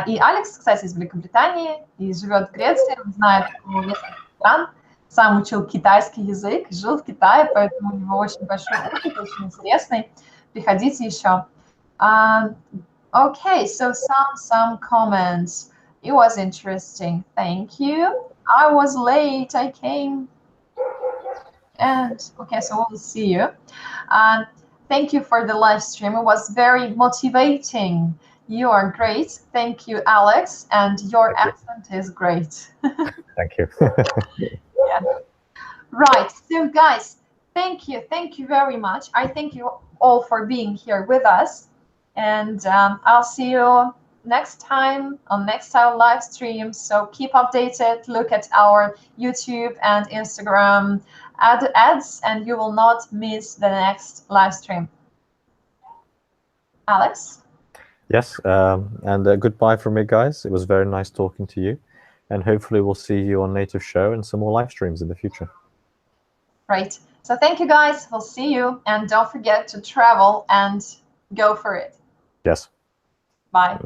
И Алекс, кстати, из Великобритании и живет в Греции, он знает несколько стран, сам учил китайский язык, жил в Китае, поэтому у него очень большой опыт, очень интересный. Приходите еще. Okay, so some comments. It was interesting. Thank you. I was late. I came. And okay, so we'll see you. Thank you for the live stream. It was very motivating. You are great. Thank you, Alex. And your accent is great. Thank you. Yeah. Right. So, guys, thank you. Thank you very much. I thank you all for being here with us. And I'll see you next time on next our live stream. So keep updated. Look at our YouTube and Instagram ads, and you will not miss the next live stream. Alex? Yes, and goodbye from me, guys. It was very nice talking to you. And hopefully we'll see you on Native Show and some more live streams in the future. Right. So thank you guys. We'll see you. And don't forget to travel and go for it. Yes. Bye.